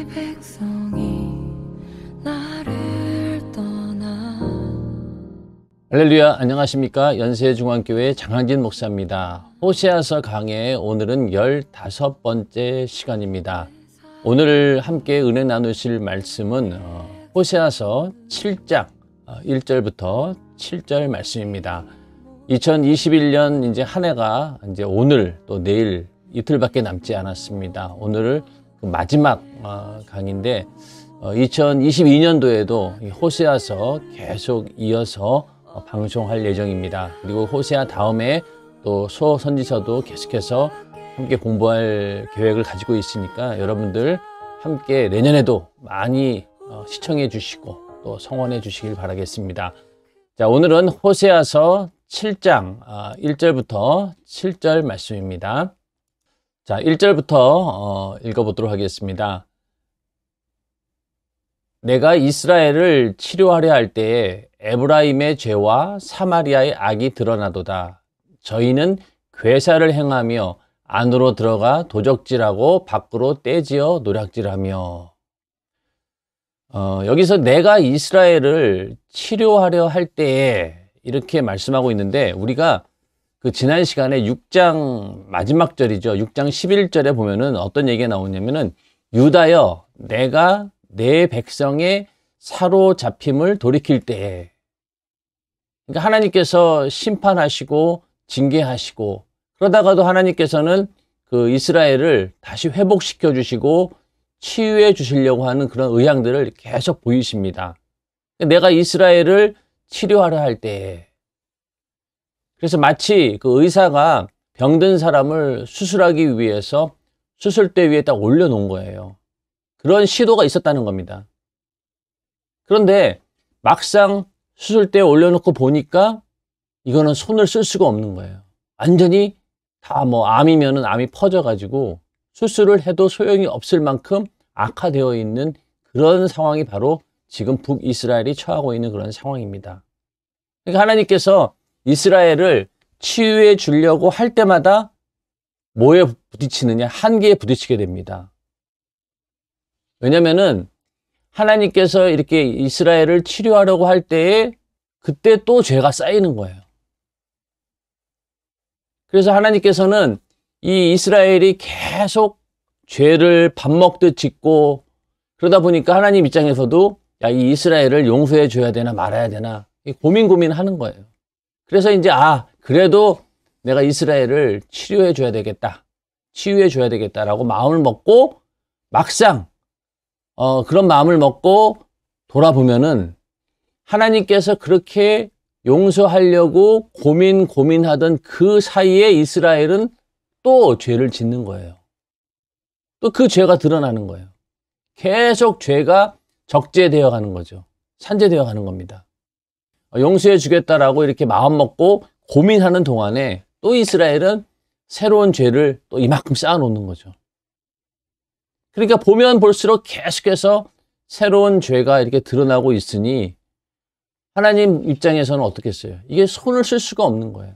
내 백성이 나를 떠나. 할렐루야, 안녕하십니까? 연세중앙교회 장항진 목사입니다. 호세아서 강해 오늘은 15번째 시간입니다. 오늘 함께 은혜 나누실 말씀은 호세아서 7장 1절부터 7절 말씀입니다. 2021년 이제 한 해가 이제 오늘 또 내일 이틀밖에 남지 않았습니다. 오늘 그 마지막 강의인데 2022년도에도 호세아서 계속 이어서 방송할 예정입니다. 그리고 호세아 다음에 또 소선지서도 계속해서 함께 공부할 계획을 가지고 있으니까 여러분들 함께 내년에도 많이 시청해 주시고 또 성원해 주시길 바라겠습니다. 자, 오늘은 호세아서 7장 1절부터 7절 말씀입니다. 자, 1절부터 읽어보도록 하겠습니다. 내가 이스라엘을 치료하려 할 때에 에브라임의 죄와 사마리아의 악이 드러나도다. 저희는 괴사를 행하며 안으로 들어가 도적질하고 밖으로 떼지어 노략질하며. 여기서 내가 이스라엘을 치료하려 할 때에 이렇게 말씀하고 있는데, 우리가 그 지난 시간에 6장 마지막 절이죠. 6장 11절에 보면은 어떤 얘기가 나오냐면은, 유다여 내가 내 백성의 사로잡힘을 돌이킬 때에, 그러니까 하나님께서 심판하시고 징계하시고, 그러다가도 하나님께서는 그 이스라엘을 다시 회복시켜 주시고 치유해 주시려고 하는 그런 의향들을 계속 보이십니다. 내가 이스라엘을 치료하려 할 때에, 그래서 마치 그 의사가 병든 사람을 수술하기 위해서 수술대 위에 딱 올려놓은 거예요. 그런 시도가 있었다는 겁니다. 그런데 막상 수술대에 올려놓고 보니까 이거는 손을 쓸 수가 없는 거예요. 완전히 다 암이면은 암이 퍼져가지고 수술을 해도 소용이 없을 만큼 악화되어 있는 그런 상황이 바로 지금 북이스라엘이 처하고 있는 그런 상황입니다. 그러니까 하나님께서 이스라엘을 치유해 주려고 할 때마다 뭐에 부딪히느냐? 한계에 부딪히게 됩니다. 왜냐면은 하나님께서 이렇게 이스라엘을 치료하려고 할 때에 그때 또 죄가 쌓이는 거예요. 그래서 하나님께서는 이 이스라엘이 계속 죄를 밥 먹듯 짓고, 그러다 보니까 하나님 입장에서도 야, 이 이스라엘을 용서해 줘야 되나 말아야 되나 고민하는 거예요. 그래서 이제 그래도 내가 이스라엘을 치료해 줘야 되겠다, 치유해 줘야 되겠다라고 마음을 먹고, 막상 그런 마음을 먹고 돌아보면은 하나님께서 그렇게 용서하려고 고민하던 그 사이에 이스라엘은 또 죄를 짓는 거예요. 또 그 죄가 드러나는 거예요. 계속 죄가 적재되어 가는 거죠. 산재되어 가는 겁니다. 용서해 주겠다라고 이렇게 마음 먹고 고민하는 동안에 또 이스라엘은 새로운 죄를 또 이만큼 쌓아놓는 거죠. 그러니까 보면 볼수록 계속해서 새로운 죄가 이렇게 드러나고 있으니 하나님 입장에서는 어떻겠어요? 이게 손을 쓸 수가 없는 거예요.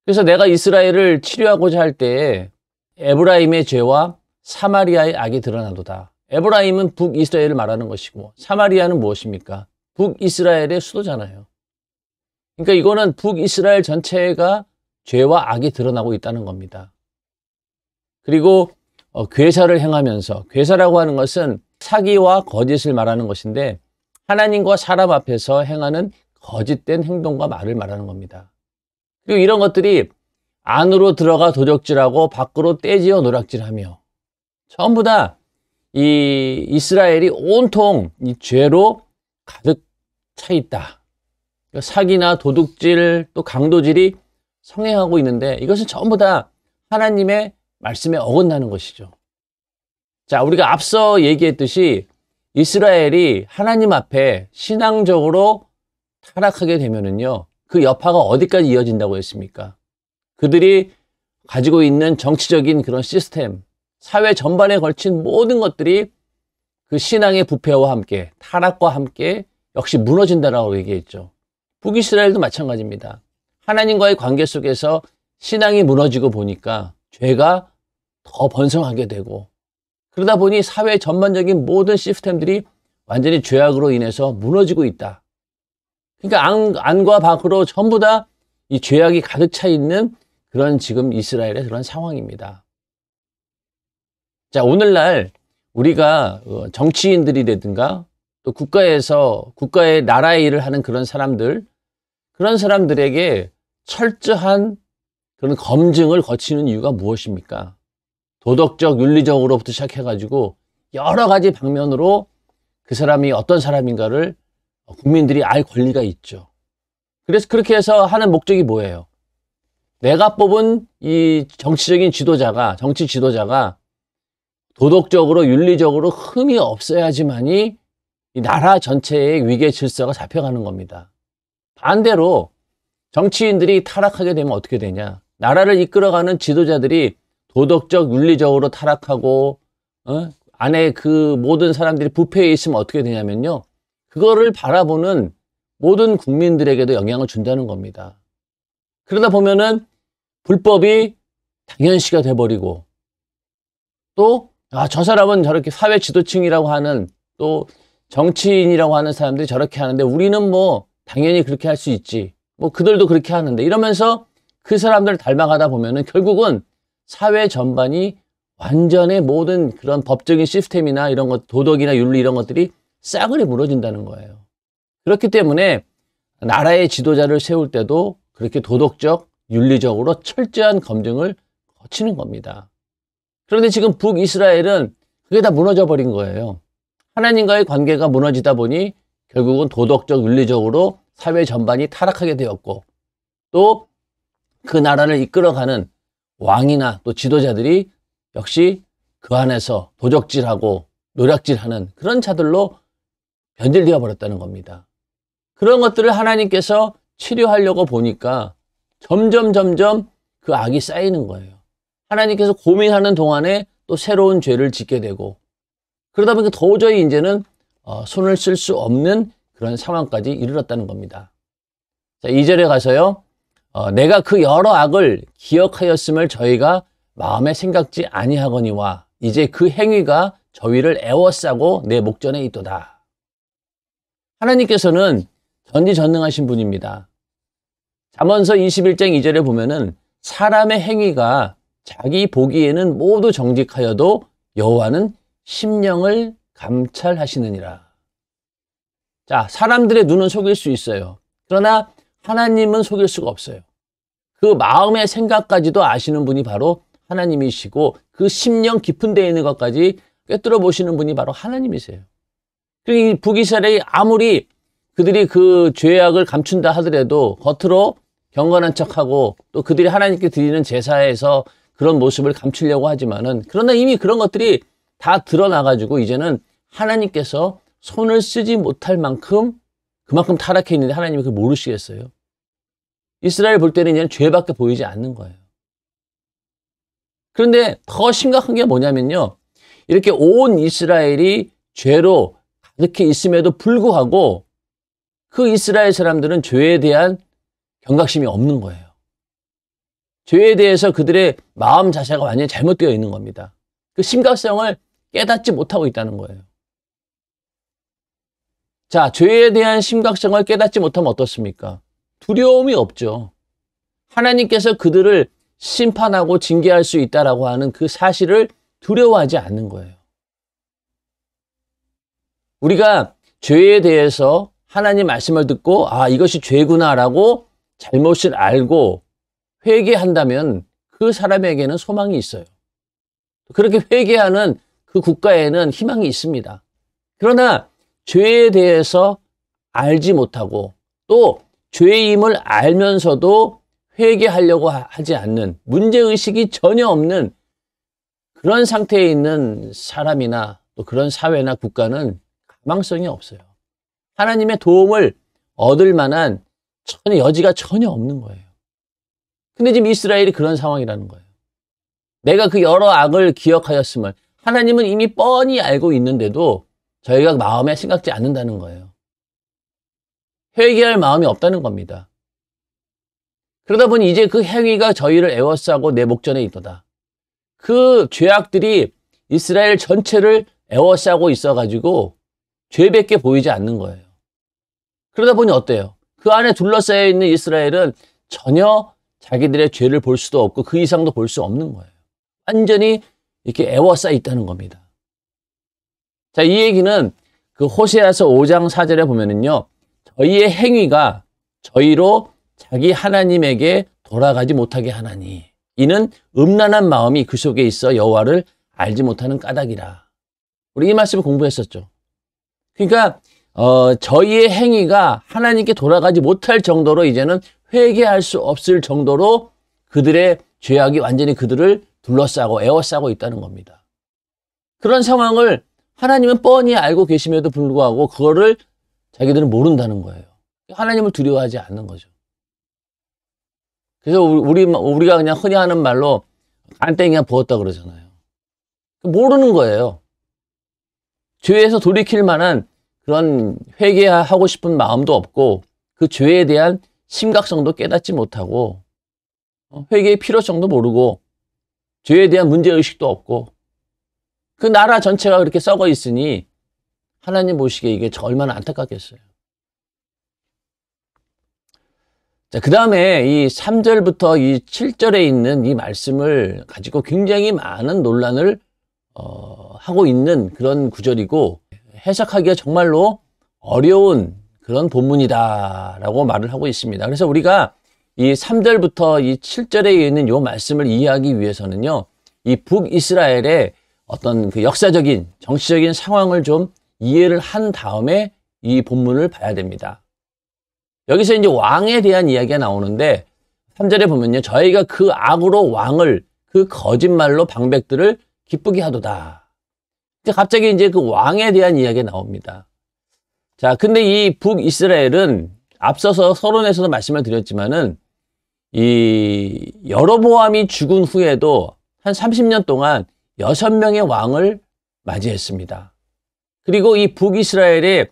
그래서 내가 이스라엘을 치료하고자 할 때에 에브라임의 죄와 사마리아의 악이 드러나도다. 에브라임은 북이스라엘을 말하는 것이고, 사마리아는 무엇입니까? 북이스라엘의 수도잖아요. 그러니까 이거는 북이스라엘 전체가 죄와 악이 드러나고 있다는 겁니다. 그리고 괴사를 행하면서, 괴사라고 하는 것은 사기와 거짓을 말하는 것인데, 하나님과 사람 앞에서 행하는 거짓된 행동과 말을 말하는 겁니다. 그리고 이런 것들이 안으로 들어가 도적질하고 밖으로 떼지어 노략질하며, 전부 다 이 이스라엘이 온통 이 죄로 가득 차 있다. 사기나 도둑질 또 강도질이 성행하고 있는데, 이것은 전부 다 하나님의 말씀에 어긋나는 것이죠. 자, 우리가 앞서 얘기했듯이 이스라엘이 하나님 앞에 신앙적으로 타락하게 되면은요, 그 여파가 어디까지 이어진다고 했습니까? 그들이 가지고 있는 정치적인 그런 시스템, 사회 전반에 걸친 모든 것들이 그 신앙의 부패와 함께, 타락과 함께 역시 무너진다라고 얘기했죠. 북이스라엘도 마찬가지입니다. 하나님과의 관계 속에서 신앙이 무너지고 보니까 죄가 더 번성하게 되고, 그러다 보니 사회 전반적인 모든 시스템들이 완전히 죄악으로 인해서 무너지고 있다. 그러니까 안과 밖으로 전부 다 이 죄악이 가득 차 있는 그런 지금 이스라엘의 그런 상황입니다. 자, 오늘날 우리가 정치인들이라든가 또 국가의 나라의 일을 하는 그런 사람들에게 철저한 그런 검증을 거치는 이유가 무엇입니까? 도덕적, 윤리적으로부터 시작해가지고 여러 가지 방면으로 그 사람이 어떤 사람인가를 국민들이 알 권리가 있죠. 그래서 그렇게 해서 하는 목적이 뭐예요? 내가 뽑은 이 정치 지도자가 도덕적으로, 윤리적으로 흠이 없어야지만이 이 나라 전체의 위계 질서가 잡혀가는 겁니다. 반대로 정치인들이 타락하게 되면 어떻게 되냐? 나라를 이끌어가는 지도자들이 도덕적, 윤리적으로 타락하고, 안에 그 모든 사람들이 부패해 있으면 어떻게 되냐면요. 그거를 바라보는 모든 국민들에게도 영향을 준다는 겁니다. 그러다 보면은 불법이 당연시가 돼버리고, 또, 저 사람은 저렇게 사회 지도층이라고 하는, 또 정치인이라고 하는 사람들이 저렇게 하는데 우리는 뭐 당연히 그렇게 할 수 있지. 뭐 그들도 그렇게 하는데 이러면서 그 사람들을 닮아가다 보면은 결국은 사회 전반이 완전히 모든 그런 법적인 시스템이나 이런 것, 도덕이나 윤리 이런 것들이 싸그리 무너진다는 거예요. 그렇기 때문에 나라의 지도자를 세울 때도 그렇게 도덕적, 윤리적으로 철저한 검증을 거치는 겁니다. 그런데 지금 북이스라엘은 그게 다 무너져 버린 거예요. 하나님과의 관계가 무너지다 보니 결국은 도덕적, 윤리적으로 사회 전반이 타락하게 되었고, 또 그 나라를 이끌어가는 왕이나 또 지도자들이 역시 그 안에서 도적질하고 노략질하는 그런 자들로 변질되어 버렸다는 겁니다. 그런 것들을 하나님께서 치료하려고 보니까 점점 그 악이 쌓이는 거예요. 하나님께서 고민하는 동안에 또 새로운 죄를 짓게 되고, 그러다 보니까 도저히 이제는 손을 쓸 수 없는 그런 상황까지 이르렀다는 겁니다. 자, 2절에 가서요. 내가 그 여러 악을 기억하였음을 저희가 마음에 생각지 아니하거니와 이제 그 행위가 저희를 애워싸고 내 목전에 있도다. 하나님께서는 전지전능하신 분입니다. 잠언서 21장 2절에 보면은 사람의 행위가 자기 보기에는 모두 정직하여도 여호와는 심령을 감찰하시느니라. 자, 사람들의 눈은 속일 수 있어요. 그러나 하나님은 속일 수가 없어요. 그 마음의 생각까지도 아시는 분이 바로 하나님이시고 그 심령 깊은 데에 있는 것까지 꿰뚫어 보시는 분이 바로 하나님이세요. 그리고 이 북이스라엘이 아무리 그들이 그 죄악을 감춘다 하더라도 겉으로 경건한 척하고 또 그들이 하나님께 드리는 제사에서 그런 모습을 감추려고 하지만은, 그러나 이미 그런 것들이 다 드러나가지고 이제는 하나님께서 손을 쓰지 못할 만큼 그만큼 타락해 있는데 하나님이 그걸 모르시겠어요? 이스라엘 볼 때는 이제는 죄밖에 보이지 않는 거예요. 그런데 더 심각한 게 뭐냐면요. 이렇게 온 이스라엘이 죄로 가득해 있음에도 불구하고 그 이스라엘 사람들은 죄에 대한 경각심이 없는 거예요. 죄에 대해서 그들의 마음 자세가 완전히 잘못되어 있는 겁니다. 그 심각성을 깨닫지 못하고 있다는 거예요. 자, 죄에 대한 심각성을 깨닫지 못하면 어떻습니까? 두려움이 없죠. 하나님께서 그들을 심판하고 징계할 수 있다라고 하는 그 사실을 두려워하지 않는 거예요. 우리가 죄에 대해서 하나님 말씀을 듣고 이것이 죄구나라고 잘못을 알고 회개한다면 그 사람에게는 소망이 있어요. 그렇게 회개하는 그 국가에는 희망이 있습니다. 그러나 죄에 대해서 알지 못하고 또 죄임을 알면서도 회개하려고 하지 않는, 문제의식이 전혀 없는 그런 상태에 있는 사람이나 또 그런 사회나 국가는 가망성이 없어요. 하나님의 도움을 얻을 만한 여지가 전혀 없는 거예요. 근데 지금 이스라엘이 그런 상황이라는 거예요. 내가 그 여러 악을 기억하였음을 하나님은 이미 뻔히 알고 있는데도 저희가 마음에 생각지 않는다는 거예요. 회개할 마음이 없다는 겁니다. 그러다 보니 이제 그 행위가 저희를 애워싸고 내 목전에 있도다. 그 죄악들이 이스라엘 전체를 에워싸고 있어가지고 죄밖에 보이지 않는 거예요. 그러다 보니 어때요? 그 안에 둘러싸여 있는 이스라엘은 전혀 자기들의 죄를 볼 수도 없고 그 이상도 볼 수 없는 거예요. 완전히 이렇게 에워싸여 있다는 겁니다. 자, 이 얘기는 그 호세아서 5장 4절에 보면은요, 저희의 행위가 저희로 자기 하나님에게 돌아가지 못하게 하나니 이는 음란한 마음이 그 속에 있어 여호와를 알지 못하는 까닭이라. 우리 이 말씀을 공부했었죠. 그러니까 저희의 행위가 하나님께 돌아가지 못할 정도로 이제는 회개할 수 없을 정도로 그들의 죄악이 완전히 그들을 둘러싸고 에워싸고 있다는 겁니다. 그런 상황을 하나님은 뻔히 알고 계심에도 불구하고 그거를 자기들은 모른다는 거예요. 하나님을 두려워하지 않는 거죠. 그래서 우리가 그냥 흔히 하는 말로 간땡이가 부었다 그러잖아요. 모르는 거예요. 죄에서 돌이킬 만한 그런 회개하고 싶은 마음도 없고 그 죄에 대한 심각성도 깨닫지 못하고 회개의 필요성도 모르고 죄에 대한 문제의식도 없고 그 나라 전체가 그렇게 썩어 있으니 하나님 보시기에 이게 얼마나 안타깝겠어요. 자, 그 다음에 이 3절부터 이 7절에 있는 이 말씀을 가지고 굉장히 많은 논란을 하고 있는 그런 구절이고 해석하기가 정말로 어려운 그런 본문이다라고 말을 하고 있습니다. 그래서 우리가 이 3절부터 이 7절에 있는 이 말씀을 이해하기 위해서는요, 이 북이스라엘의 어떤 그 역사적인 정치적인 상황을 좀 이해를 한 다음에 이 본문을 봐야 됩니다. 여기서 이제 왕에 대한 이야기가 나오는데 3절에 보면요, 저희가 그 악으로 왕을 그 거짓말로 방백들을 기쁘게 하도다. 갑자기 이제 그 왕에 대한 이야기가 나옵니다. 자, 근데 이 북이스라엘은 앞서서 서론에서도 말씀을 드렸지만은 이 여로보암이 죽은 후에도 한 30년 동안 6명의 왕을 맞이했습니다. 그리고 이 북이스라엘의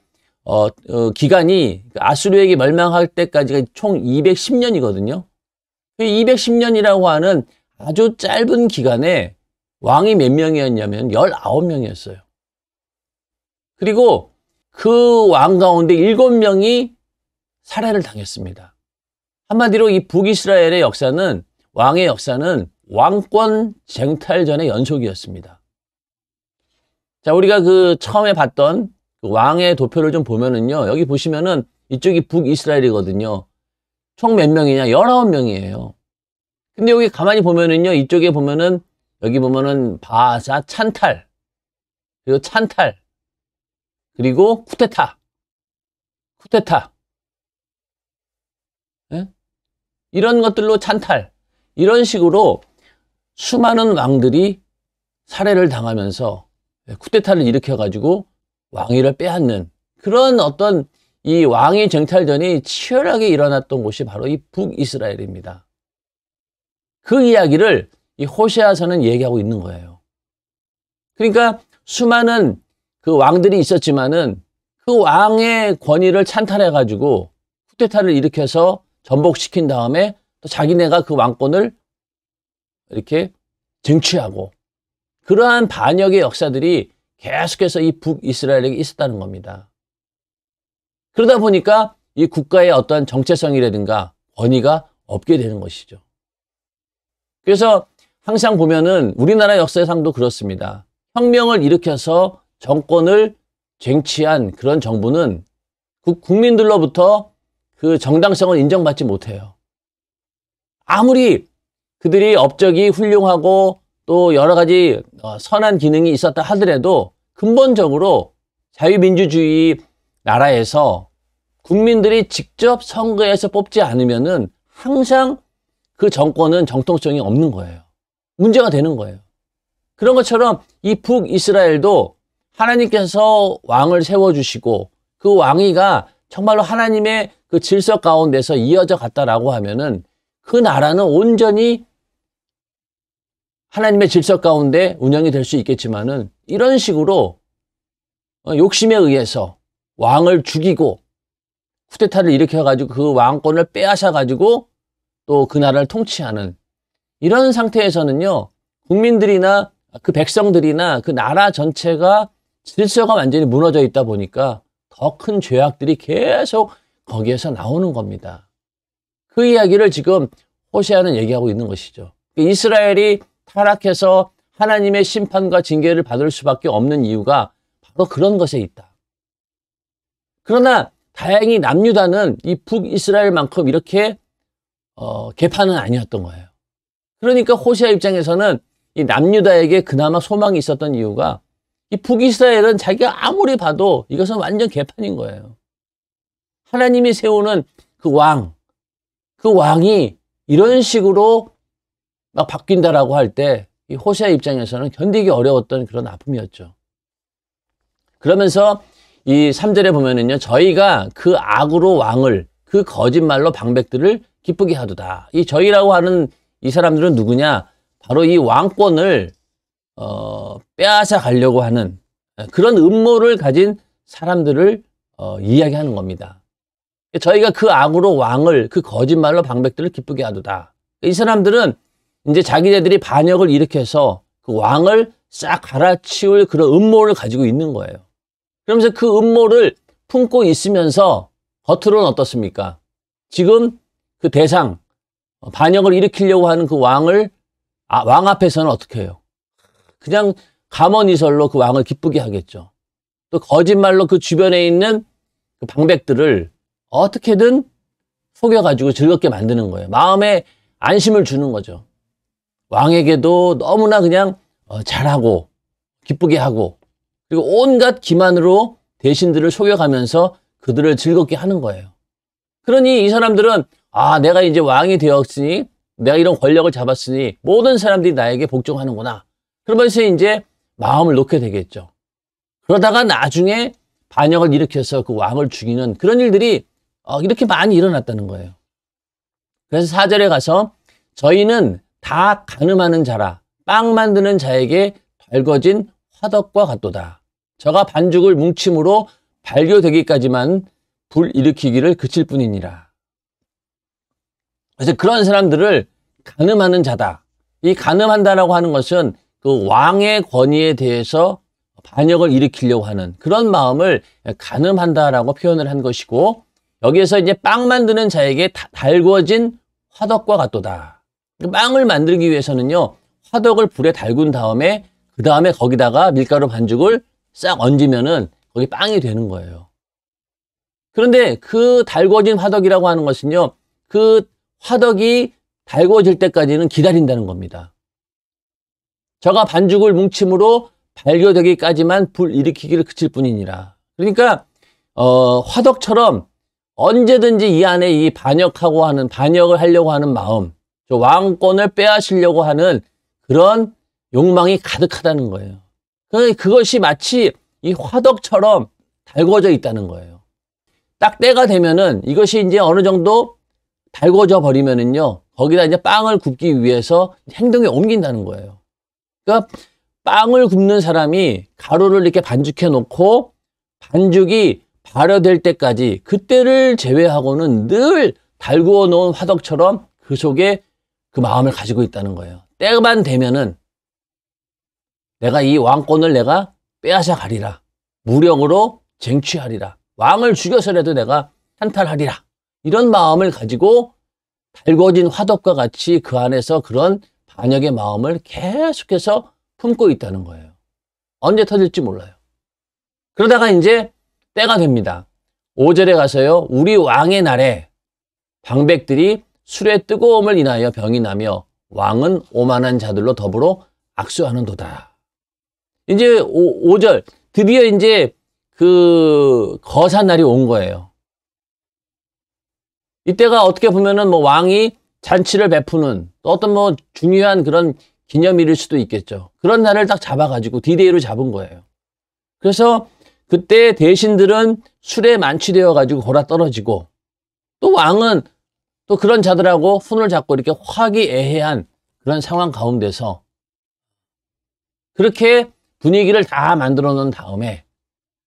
기간이 아수르에게 멸망할 때까지가 총 210년이거든요. 210년이라고 하는 아주 짧은 기간에 왕이 몇 명이었냐면 19명이었어요. 그리고 그 왕 가운데 7명이 살해를 당했습니다. 한마디로 이 북이스라엘의 역사는, 왕의 역사는 왕권 쟁탈전의 연속이었습니다. 자, 우리가 그 처음에 봤던 그 왕의 도표를 좀 보면은요, 여기 보시면은 이쪽이 북이스라엘이거든요. 총 몇 명이냐? 19명이에요. 근데 여기 가만히 보면은요, 이쪽에 보면은, 여기 보면은 바하사, 찬탈, 그리고 찬탈, 그리고 쿠데타. 예? 이런 것들로 찬탈. 이런 식으로 수많은 왕들이 살해를 당하면서 쿠데타를 일으켜가지고 왕위를 빼앗는 그런 어떤 이 왕위 쟁탈전이 치열하게 일어났던 곳이 바로 이 북이스라엘입니다. 그 이야기를 이 호세아서는 얘기하고 있는 거예요. 그러니까 수많은 그 왕들이 있었지만은 그 왕의 권위를 찬탈해가지고 쿠데타를 일으켜서 전복시킨 다음에 또 자기네가 그 왕권을 이렇게 쟁취하고 그러한 반역의 역사들이 계속해서 이 북이스라엘에게 있었다는 겁니다. 그러다 보니까 이 국가의 어떤 정체성이라든가 권위가 없게 되는 것이죠. 그래서 항상 보면은 우리나라 역사상도 그렇습니다. 혁명을 일으켜서 정권을 쟁취한 그런 정부는 국민들로부터 그 정당성을 인정받지 못해요. 아무리 그들이 업적이 훌륭하고 또 여러 가지 선한 기능이 있었다 하더라도 근본적으로 자유민주주의 나라에서 국민들이 직접 선거에서 뽑지 않으면은 항상 그 정권은 정통성이 없는 거예요. 문제가 되는 거예요. 그런 것처럼 이 북이스라엘도 하나님께서 왕을 세워주시고 그 왕위가 정말로 하나님의 그 질서 가운데서 이어져 갔다라고 하면은 그 나라는 온전히 하나님의 질서 가운데 운영이 될 수 있겠지만은 이런 식으로 욕심에 의해서 왕을 죽이고 쿠데타를 일으켜가지고 그 왕권을 빼앗아가지고 또 그 나라를 통치하는 이런 상태에서는요, 국민들이나 그 백성들이나 그 나라 전체가 질서가 완전히 무너져 있다 보니까 더 큰 죄악들이 계속 거기에서 나오는 겁니다. 그 이야기를 지금 호세아는 얘기하고 있는 것이죠. 이스라엘이 타락해서 하나님의 심판과 징계를 받을 수밖에 없는 이유가 바로 그런 것에 있다. 그러나 다행히 남유다는 이 북이스라엘만큼 이렇게 개판은 아니었던 거예요. 그러니까 호세아 입장에서는 이 남유다에게 그나마 소망이 있었던 이유가 이 북이스라엘은 자기가 아무리 봐도 이것은 완전 개판인 거예요. 하나님이 세우는 그 왕이 이런 식으로 막 바뀐다라고 할 때 이 호세아 입장에서는 견디기 어려웠던 그런 아픔이었죠. 그러면서 이 3절에 보면은요, 저희가 그 악으로 왕을, 그 거짓말로 방백들을 기쁘게 하도다. 이 저희라고 하는 이 사람들은 누구냐? 바로 이 왕권을 빼앗아 가려고 하는 그런 음모를 가진 사람들을 이야기하는 겁니다. 저희가 그 악으로 왕을, 그 거짓말로 방백들을 기쁘게 하도다. 이 사람들은 이제 자기네들이 반역을 일으켜서 그 왕을 싹 갈아치울 그런 음모를 가지고 있는 거예요. 그러면서 그 음모를 품고 있으면서 겉으로는 어떻습니까? 지금 그 대상, 반역을 일으키려고 하는 그 왕을, 왕 앞에서는 어떻게 해요? 그냥 가머니설로 그 왕을 기쁘게 하겠죠. 또 거짓말로 그 주변에 있는 그 방백들을 어떻게든 속여가지고 즐겁게 만드는 거예요. 마음에 안심을 주는 거죠. 왕에게도 너무나 그냥 잘하고 기쁘게 하고 그리고 온갖 기만으로 대신들을 속여가면서 그들을 즐겁게 하는 거예요. 그러니 이 사람들은 내가 이제 왕이 되었으니 내가 이런 권력을 잡았으니 모든 사람들이 나에게 복종하는구나. 그러면서 이제 마음을 놓게 되겠죠. 그러다가 나중에 반역을 일으켜서 그 왕을 죽이는 그런 일들이 이렇게 많이 일어났다는 거예요. 그래서 4절에 가서 저희는 다 가늠하는 자라 빵 만드는 자에게 달궈진 화덕과 같도다. 저가 반죽을 뭉침으로 발교되기까지만 불 일으키기를 그칠 뿐이니라. 그래서 그런 사람들을 가늠하는 자다. 이 가늠한다라고 하는 것은 그 왕의 권위에 대해서 반역을 일으키려고 하는 그런 마음을 가늠한다라고 표현을 한 것이고 여기에서 이제 빵 만드는 자에게 달궈진 화덕과 같도다. 빵을 만들기 위해서는요, 화덕을 불에 달군 다음에 그 다음에 거기다가 밀가루 반죽을 싹 얹으면은 거기 빵이 되는 거예요. 그런데 그 달궈진 화덕이라고 하는 것은요, 그 화덕이 달궈질 때까지는 기다린다는 겁니다. 저가 반죽을 뭉침으로 발효되기까지만 불 일으키기를 그칠 뿐이니라. 그러니까 화덕처럼 언제든지 이 안에 이 반역을 하려고 하는 마음, 저 왕권을 빼앗으려고 하는 그런 욕망이 가득하다는 거예요. 그것이 마치 이 화덕처럼 달궈져 있다는 거예요. 딱 때가 되면은 이것이 이제 어느 정도 달궈져 버리면은요, 거기다 이제 빵을 굽기 위해서 행동에 옮긴다는 거예요. 그러니까 빵을 굽는 사람이 가루를 이렇게 반죽해 놓고 반죽이 발효될 때까지 그때를 제외하고는 늘 달구어 놓은 화덕처럼 그 속에 그 마음을 가지고 있다는 거예요. 때만 되면은 내가 이 왕권을 내가 빼앗아 가리라. 무력으로 쟁취하리라. 왕을 죽여서라도 내가 한탈하리라. 이런 마음을 가지고 달궈진 화덕과 같이 그 안에서 그런 반역의 마음을 계속해서 품고 있다는 거예요. 언제 터질지 몰라요. 그러다가 이제 때가 됩니다. 5절에 가서요, 우리 왕의 날에 방백들이 술의 뜨거움을 인하여 병이 나며 왕은 오만한 자들로 더불어 악수하는도다. 이제 5절 드디어 이제 그 거산 날이 온 거예요. 이때가 어떻게 보면은 뭐 왕이 잔치를 베푸는 또 어떤 중요한 그런 기념일일 수도 있겠죠. 그런 날을 딱 잡아가지고 디데이로 잡은 거예요. 그래서 그때 대신들은 술에 만취되어가지고 골아 떨어지고 또 왕은 또 그런 자들하고 손을 잡고 이렇게 화기애애한 그런 상황 가운데서 그렇게 분위기를 다 만들어 놓은 다음에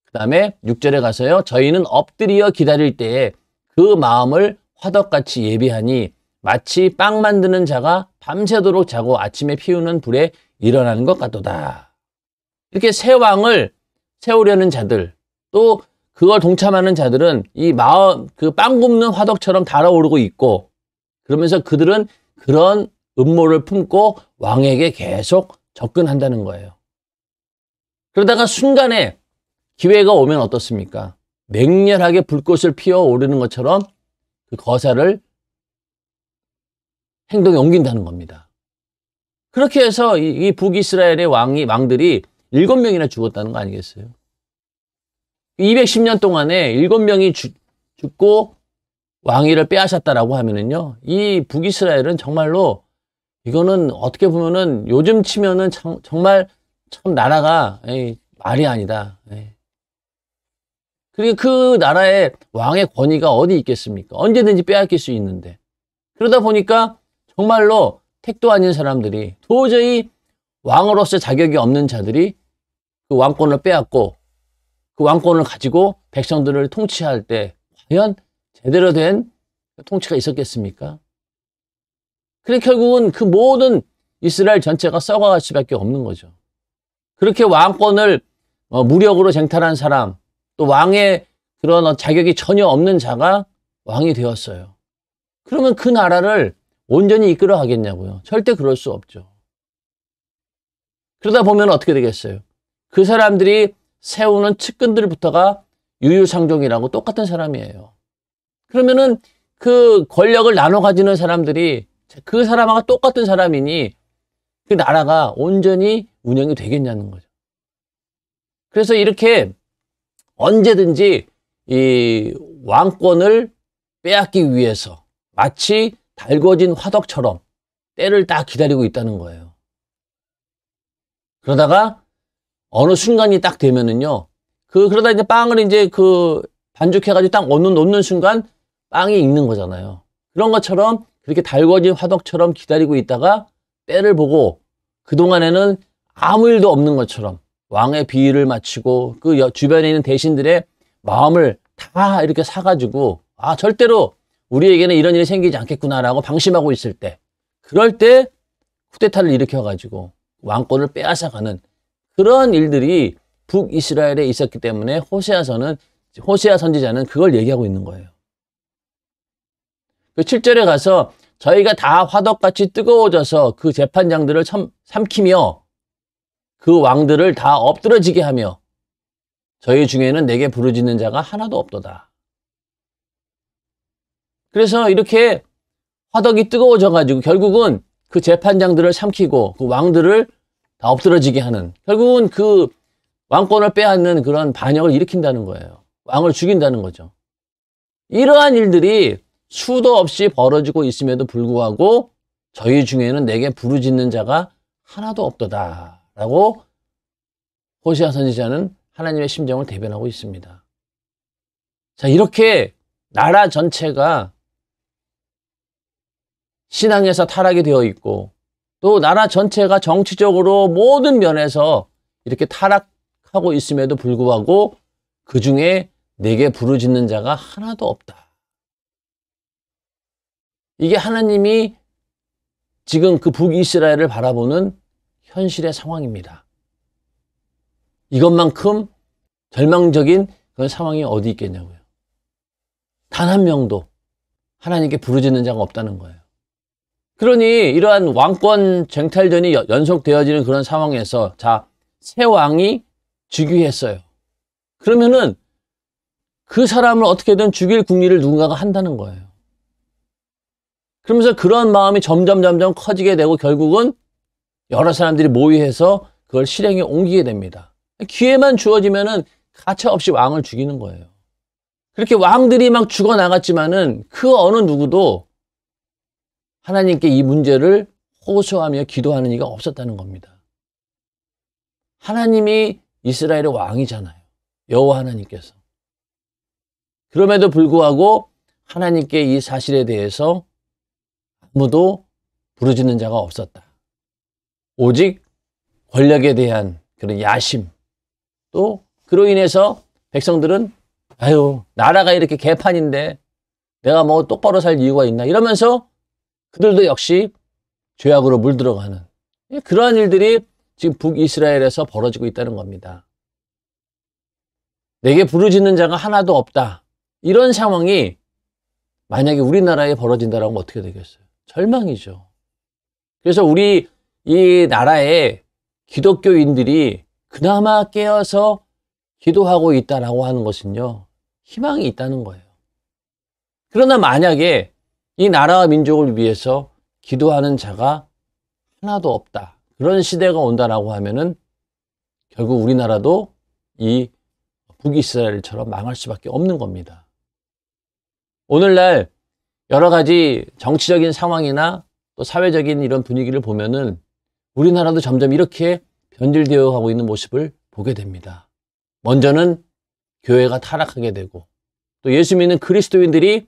그 다음에 6절에 가서요. 저희는 엎드려 기다릴 때에 그 마음을 화덕같이 예비하니 마치 빵 만드는 자가 밤새도록 자고 아침에 피우는 불에 일어나는 것 같도다. 이렇게 새 왕을 세우려는 자들, 또 그걸 동참하는 자들은 이 마음, 그 빵 굽는 화덕처럼 달아오르고 있고, 그러면서 그들은 그런 음모를 품고 왕에게 계속 접근한다는 거예요. 그러다가 순간에 기회가 오면 어떻습니까? 맹렬하게 불꽃을 피워오르는 것처럼 그 거사를 행동에 옮긴다는 겁니다. 그렇게 해서 이 북이스라엘의 왕들이 7명이나 죽었다는 거 아니겠어요? 210년 동안에 7명이 죽고 왕위를 빼앗았다라고 하면은요, 이 북이스라엘은 정말로 이거는 어떻게 보면은 요즘 치면은 정말 참 나라가 말이 아니다. 그리고 그 나라의 왕의 권위가 어디 있겠습니까? 언제든지 빼앗길 수 있는데. 그러다 보니까 정말로 택도 아닌 사람들이 도저히 왕으로서 자격이 없는 자들이 그 왕권을 빼앗고 그 왕권을 가지고 백성들을 통치할 때 과연 제대로 된 통치가 있었겠습니까? 그래 결국은 그 모든 이스라엘 전체가 썩어갈 수밖에 없는 거죠. 그렇게 왕권을 무력으로 쟁탈한 사람, 또 왕의 그런 자격이 전혀 없는 자가 왕이 되었어요. 그러면 그 나라를 온전히 이끌어 가겠냐고요? 절대 그럴 수 없죠. 그러다 보면 어떻게 되겠어요? 그 사람들이 세우는 측근들부터가 유유상종이라고 똑같은 사람이에요. 그러면은 그 권력을 나눠 가지는 사람들이 그 사람하고 똑같은 사람이니 그 나라가 온전히 운영이 되겠냐는 거죠. 그래서 이렇게 언제든지 이 왕권을 빼앗기 위해서 마치 달궈진 화덕처럼 때를 딱 기다리고 있다는 거예요. 그러다가 어느 순간이 딱 되면은요, 그러다 이제 빵을 이제 반죽해가지고 딱 놓는 순간 빵이 익는 거잖아요. 그런 것처럼 그렇게 달궈진 화덕처럼 기다리고 있다가 때를 보고 그동안에는 아무 일도 없는 것처럼 왕의 비위를 마치고 그 주변에 있는 대신들의 마음을 다 이렇게 사가지고 절대로 우리에게는 이런 일이 생기지 않겠구나라고 방심하고 있을 때, 그럴 때 쿠데타를 일으켜가지고 왕권을 빼앗아가는 그런 일들이 북이스라엘에 있었기 때문에 호세아 선지자는 그걸 얘기하고 있는 거예요. 그 7절에 가서 저희가 다 화덕같이 뜨거워져서 그 재판장들을 삼키며 그 왕들을 다 엎드러지게 하며 저희 중에는 내게 부르짖는 자가 하나도 없도다. 그래서 이렇게 화덕이 뜨거워져가지고 결국은 그 재판장들을 삼키고 그 왕들을 다 엎드러지게 하는, 결국은 그 왕권을 빼앗는 그런 반역을 일으킨다는 거예요. 왕을 죽인다는 거죠. 이러한 일들이 수도 없이 벌어지고 있음에도 불구하고 저희 중에는 내게 부르짖는 자가 하나도 없도다 라고 호세아 선지자는 하나님의 심정을 대변하고 있습니다. 자, 이렇게 나라 전체가 신앙에서 타락이 되어 있고 또 나라 전체가 정치적으로 모든 면에서 이렇게 타락하고 있음에도 불구하고 그 중에 내게 부르짖는 자가 하나도 없다. 이게 하나님이 지금 그 북이스라엘을 바라보는 현실의 상황입니다. 이것만큼 절망적인 그런 상황이 어디 있겠냐고요. 단 한 명도 하나님께 부르짖는 자가 없다는 거예요. 그러니 이러한 왕권 쟁탈전이 연속되어지는 그런 상황에서 새 왕이 즉위했어요. 그러면은 그 사람을 어떻게든 죽일 궁리를 누군가가 한다는 거예요. 그러면서 그런 마음이 점점 커지게 되고 결국은 여러 사람들이 모의해서 그걸 실행에 옮기게 됩니다. 기회만 주어지면은 가차없이 왕을 죽이는 거예요. 그렇게 왕들이 막 죽어나갔지만은 그 어느 누구도 하나님께 이 문제를 호소하며 기도하는 이가 없었다는 겁니다. 하나님이 이스라엘의 왕이잖아요. 여호와 하나님께서. 그럼에도 불구하고 하나님께 이 사실에 대해서 아무도 부르짖는 자가 없었다. 오직 권력에 대한 그런 야심, 또 그로 인해서 백성들은 나라가 이렇게 개판인데 내가 뭐 똑바로 살 이유가 있나 이러면서 그들도 역시 죄악으로 물들어가는 그러한 일들이 지금 북이스라엘에서 벌어지고 있다는 겁니다. 내게 부르짖는 자가 하나도 없다. 이런 상황이 만약에 우리나라에 벌어진다라고 하면 어떻게 되겠어요? 절망이죠. 그래서 우리 이 나라의 기독교인들이 그나마 깨어서 기도하고 있다라고 하는 것은요, 희망이 있다는 거예요. 그러나 만약에 이 나라와 민족을 위해서 기도하는 자가 하나도 없다. 그런 시대가 온다라고 하면은 결국 우리나라도 이 북이스라엘처럼 망할 수밖에 없는 겁니다. 오늘날 여러 가지 정치적인 상황이나 또 사회적인 이런 분위기를 보면은 우리나라도 점점 이렇게 변질되어 가고 있는 모습을 보게 됩니다. 먼저는 교회가 타락하게 되고 또 예수 믿는 그리스도인들이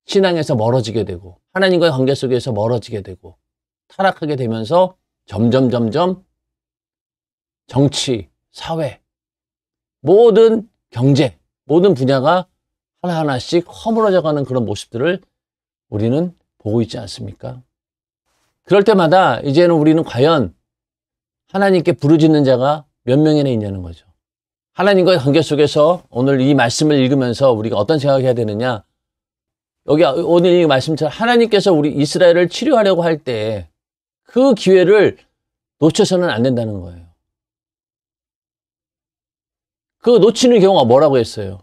신앙에서 멀어지게 되고 하나님과의 관계 속에서 멀어지게 되고 타락하게 되면서 점점 정치, 사회, 모든 경제, 모든 분야가 하나하나씩 허물어져가는 그런 모습들을 우리는 보고 있지 않습니까? 그럴 때마다 이제는 우리는 과연 하나님께 부르짖는 자가 몇 명이나 있냐는 거죠. 하나님과의 관계 속에서 오늘 이 말씀을 읽으면서 우리가 어떤 생각을 해야 되느냐? 여기 오늘 이 말씀처럼 하나님께서 우리 이스라엘을 치료하려고 할 때 그 기회를 놓쳐서는 안 된다는 거예요. 그 놓치는 경우가 뭐라고 했어요?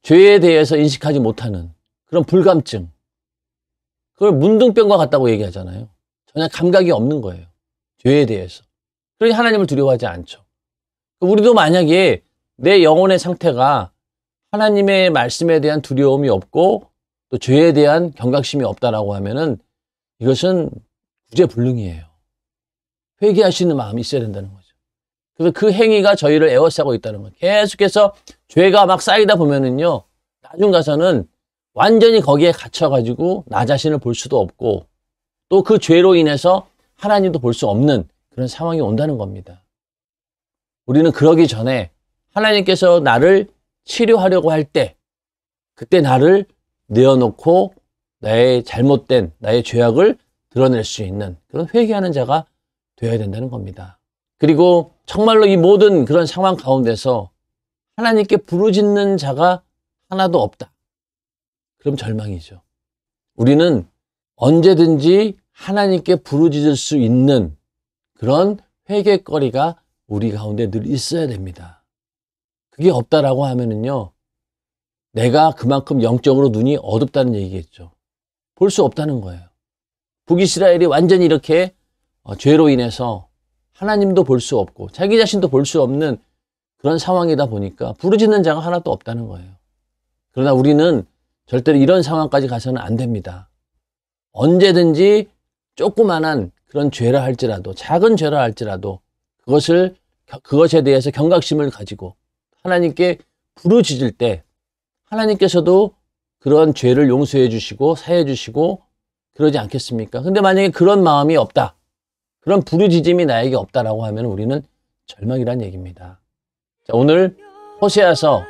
죄에 대해서 인식하지 못하는 그런 불감증. 그걸 문둥병과 같다고 얘기하잖아요. 전혀 감각이 없는 거예요. 죄에 대해서. 그러니 하나님을 두려워하지 않죠. 우리도 만약에 내 영혼의 상태가 하나님의 말씀에 대한 두려움이 없고 또 죄에 대한 경각심이 없다라고 하면은 이것은 구제불능이에요. 회개하시는 마음이 있어야 된다는 거죠. 그래서 그 행위가 저희를 에워싸고 있다는 거예요. 계속해서 죄가 막 쌓이다 보면은요, 나중 가서는 완전히 거기에 갇혀가지고 나 자신을 볼 수도 없고 또 그 죄로 인해서 하나님도 볼 수 없는 그런 상황이 온다는 겁니다. 우리는 그러기 전에 하나님께서 나를 치료하려고 할 때 그때 나를 내어놓고 나의 잘못된 나의 죄악을 드러낼 수 있는 그런 회개하는 자가 되어야 된다는 겁니다. 그리고 정말로 이 모든 그런 상황 가운데서 하나님께 부르짖는 자가 하나도 없다. 그럼 절망이죠. 우리는 언제든지 하나님께 부르짖을 수 있는 그런 회개거리가 우리 가운데 늘 있어야 됩니다. 그게 없다라고 하면은요, 내가 그만큼 영적으로 눈이 어둡다는 얘기겠죠. 볼 수 없다는 거예요. 북이스라엘이 완전히 이렇게 죄로 인해서 하나님도 볼 수 없고 자기 자신도 볼 수 없는 그런 상황이다 보니까 부르짖는 자가 하나도 없다는 거예요. 그러나 우리는 절대로 이런 상황까지 가서는 안 됩니다. 언제든지 조그만한 그런 죄라 할지라도 작은 죄라 할지라도 그것에 대해서 경각심을 가지고 하나님께 부르짖을 때 하나님께서도 그런 죄를 용서해 주시고 사해 주시고 그러지 않겠습니까? 근데 만약에 그런 마음이 없다. 그런 부르짖음이 나에게 없다라고 하면 우리는 절망이란 얘기입니다. 자, 오늘 호세아서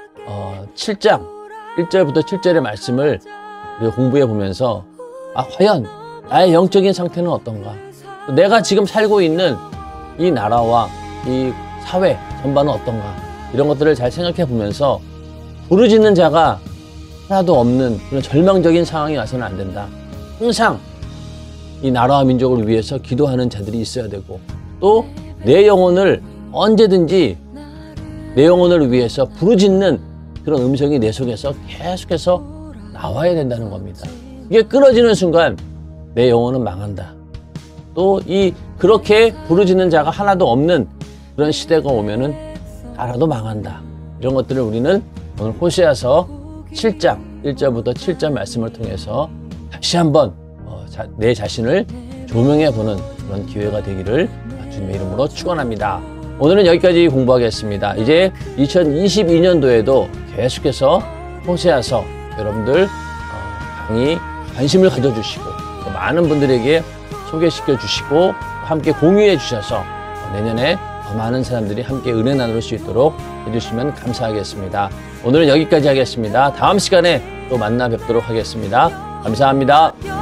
7장 1절부터 7절의 말씀을 우리가 공부해 보면서 과연 나의 영적인 상태는 어떤가? 내가 지금 살고 있는 이 나라와 이 사회 전반은 어떤가? 이런 것들을 잘 생각해 보면서 부르짖는 자가 하나도 없는 그런 절망적인 상황이 와서는 안 된다. 항상 이 나라와 민족을 위해서 기도하는 자들이 있어야 되고 또 내 영혼을 언제든지 내 영혼을 위해서 부르짖는 그런 음성이 내 속에서 계속해서 나와야 된다는 겁니다. 이게 끊어지는 순간 내 영혼은 망한다. 또 그렇게 부르짖는 자가 하나도 없는 그런 시대가 오면은 나라도 망한다. 이런 것들을 우리는 오늘 호세아서 7장 1절부터 7절 말씀을 통해서 다시 한번 내 자신을 조명해 보는 그런 기회가 되기를 주님의 이름으로 축원합니다. 오늘은 여기까지 공부하겠습니다. 이제 2022년도에도 계속해서 호세아서 여러분들 강의 관심을 가져주시고 또 많은 분들에게 소개시켜 주시고 함께 공유해 주셔서 내년에 더 많은 사람들이 함께 은혜 나눌 수 있도록 해주시면 감사하겠습니다. 오늘은 여기까지 하겠습니다. 다음 시간에 또 만나 뵙도록 하겠습니다. 감사합니다.